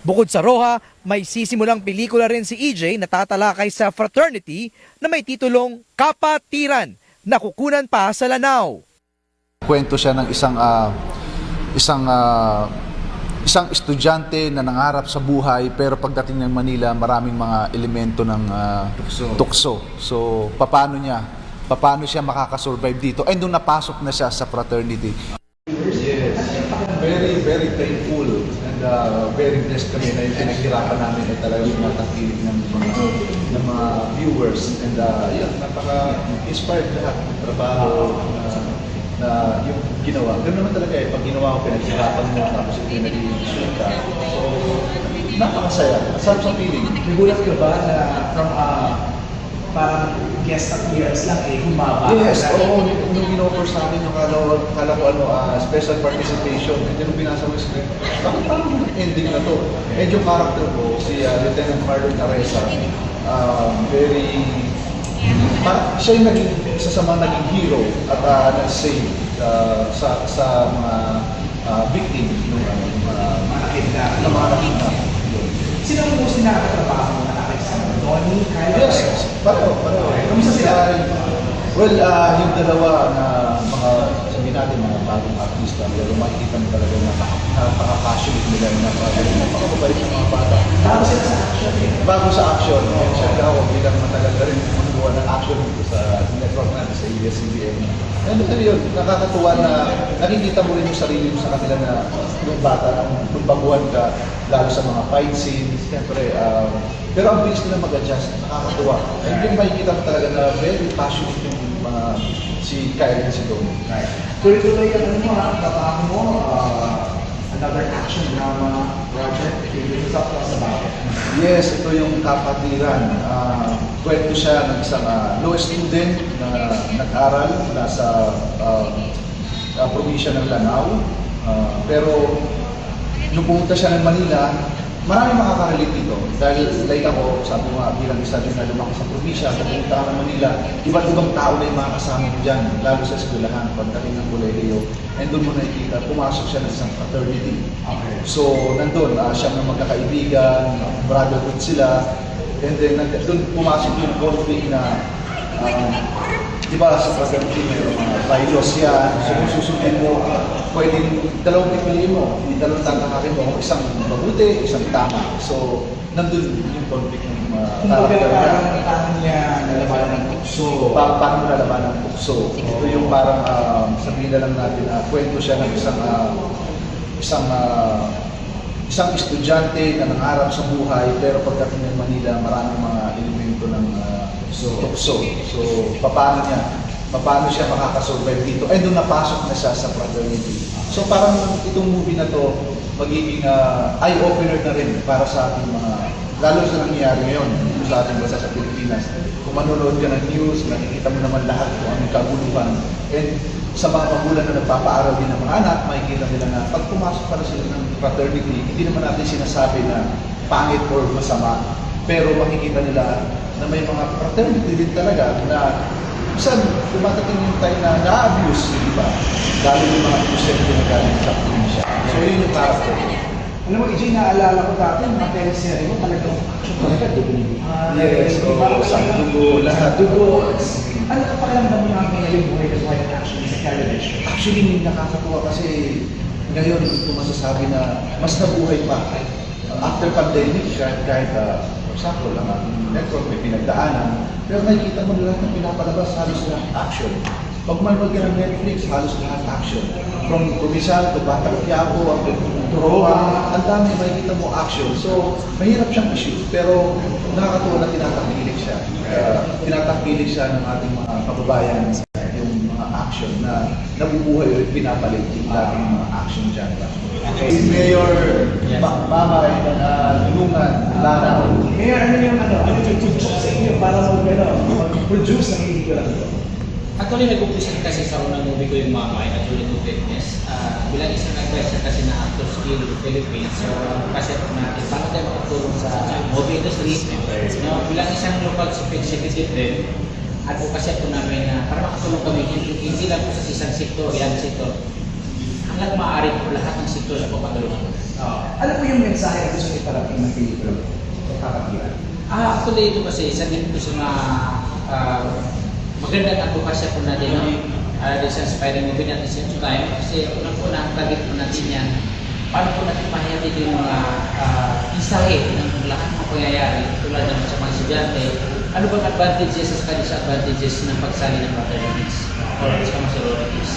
Bukod sa Roja, may sisimulang pelikula rin si EJ na tatalakay sa fraternity na may titulong Kapatiran na kukunan pa sa Lanao. Kwento siya ng isang estudyante na nangarap sa buhay pero pagdating ng Manila maraming mga elemento ng tukso. So paano siya makakasurvive dito? And doon napasok na siya sa fraternity. Yes, very very thankful and very blessed kami na yung pinaghirapan namin ay talagang matakilig ng mga viewers and yun, napaka-inspired lahat ng trabaho na yung ginawa. Ganoon naman talaga pag ginawa ko, pinaghirapan mo tapos hindi nag-i-shoot ka. So, napakasaya. Sarap sa feeling. Nagulat ka ba na from parang guest appearance lang humaba? Yes, oo. Nung in-offer sa akin yung kala ko special participation. And then binasa mo yung script, bakit parang ending na to? And yung character ko, si Lieutenant Marlon Areza, siya yung isa sa mga naging hero at nag-save sa mga victim ng mga nakita. Sino ang most nakakatrabaho mo na nakakasama? Donnie, Kyle? Yes, pareho. Kamusta sila? Well, yung dalawa na mga, sabihin natin, mga bagong artista, pero makikita mo talaga na napaka-passionate nila, napakababait ng mga bata. Bago sila sa action. Bago sa action, and syempre ako bilang matagal na rin magawa ng action dito sa network natin sa ABS-CBN. And yun, nakakatuwa na nakikita mo rin yung sarili mo sa kanila na yung bata, nung baguhan ka, lalo sa mga fight scenes, syempre, pero ang bilis nila mag-adjust, nakakatuwa. And yung makikita mo talaga na very passionate yung si Kyle and si Donnie. Tuloy-tuloy ka trabaho mo, another action drama project. Can you talk to us about it? Yes, ito yung Kapatiran. Kwento siya ng isang law student na nag-aral mula sa probinsya ng Lanao. Pero nung pumunta siya ng Manila, marami makaka-relate dito. Dahil like ako, sabi mo bilang isa din na lumaki sa probinsya, sa pumunta ka ng Manila, iba't ibang tao na yung mga kasama mo dyan, lalo sa eskwelahan, pagdating ng kolehiyo. And doon mo nakikita, pumasok siya ng isang fraternity. Okay. So, nandun, siya ng magkakaibigan, brotherhood sila. And then, doon pumasok yung conflict na, di ba sa fraternity may mga bylaws yan. So, kung susundin mo, pwedeng dalawang pipiliin mo. Hindi dalawang tangkakakin mo, isang mabuti, isang tama. So, nandun yung conflict ng Kumbaga parang niya nalabanan ng tukso. Paano nalabanan ng tukso. Ito yung parang sabihin na lang natin, kwento siya ng isang estudyante na nangarap sa buhay pero pagdating ng Manila maraming mga elemento ng tukso. So paano siya makakasurvive dito? And doon napasok na siya sa fraternity. So parang itong movie na to magiging eye-opener na rin para sa ating mga, lalo sa nangyayari ngayon sa ating bansa sa Pilipinas. Kung manonood ka ng news, nakikita mo naman lahat kung anong kaguluhan. And sa mga magulang na nagpapaaral din ng mga anak, makikita nila na pag pumasok para sila ng fraternity, hindi naman natin sinasabi na pangit or masama. Pero makikita nila na may mga fraternity din talaga na minsan dumatating yung time na na-abuse, di ba? Lalo yung mga estudyante na galing sa probinsya. So yun yung character. Alam mo, EJ, naalala ko dati, mga teleserye mo talagang action talaga, dugo. Yes, sa dugo, lahat. Dugo. Ano ka pakiramdam mo namin ngayon buhay na buhay ng action sa television? Actually, nakakatuwa kasi ngayon ito masasabi na mas nabuhay pa. After pandemic, kahit for example, ang ating network may pinagdaanan, pero nakikita mo lahat ng pinapalabas, halos lahat action. Pag manood ka ng Netflix, halos lahat action. From Provincial to Batang Quiapo, hanggang Turoa, ang dami makikita mo action. So, mahirap siyang issue, pero nakakatuwa na tinatangkilik siya. Tinatangkilik siya ng ating mga kababayan, yung mga action na nabubuhay o pinapalit yung dating mga action dyan. Okay. Si Mayor Mama ay tulungan, Lara. Mayor, ano yung tutok sa inyo para mag-produce ng pelikula nito? Actually, nag-umpisa kasi sa unang movie ko yung Mama at Julie to Fitness. Bilang isang nag-question kasi na actor skill in the Philippines, so kasi natin, paano tayo makatulong sa movie industry? No, bilang isang local executive din, advocacy po namin na para makatulong kami, hindi lang po sa isang sektor, yan sektor. hanggang maaari po lahat ng sektor na papatulungan. Ano po yung mensahe na gusto iparating ng pelikula o kapatiran? Actually, ito kasi isa din po sa mga magandang advokasya po natin, no? This inspiring movie natin sa time kasi unang-una ang target po natin yan, paano po natin mahayati yung mga isahe ng lahat ng pangyayari tulad ng sa mga estudyante, ano bang advantages at disadvantages ng pagsali ng fraternities or sa mga sororities.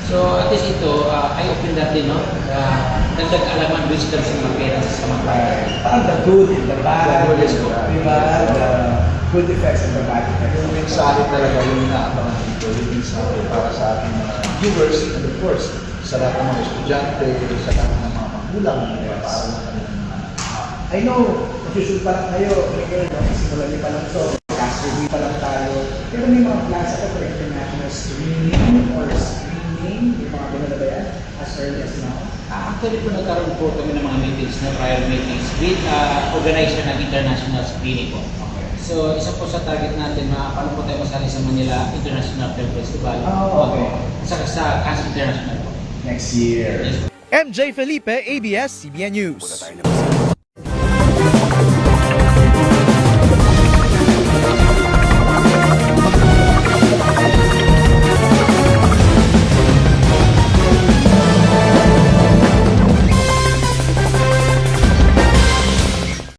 So at least ito, eye-open natin, no? Dagdag alaman, wisdom sa mga parents sa mga bata. Parang the good and the bad, The good and the bad. diba? The good effects and the bad effects. Yung mensahe talaga yung inaabangan dito, yung mensahe para sa ating mga viewers and of course, sa lahat ng mga estudyante, sa lahat ng mga magulang, para sa kanilang mga I know, mag-shoot pa lang kayo, Miguel, simulan niyo pa lang ito, cast review pa lang tayo, pero may mga plans ako for international screening or screening, yung mga ganun na ba yan, as early as now? Actually po nagkaroon po kami ng mga meetings, na prior meetings with organizer ng international screening po. So isa po sa target natin na paano po tayo masali sa Manila International Film Festival. Oh, okay. Saka sa Cannes International po. Next year. Yes. MJ Felipe, ABS-CBN News.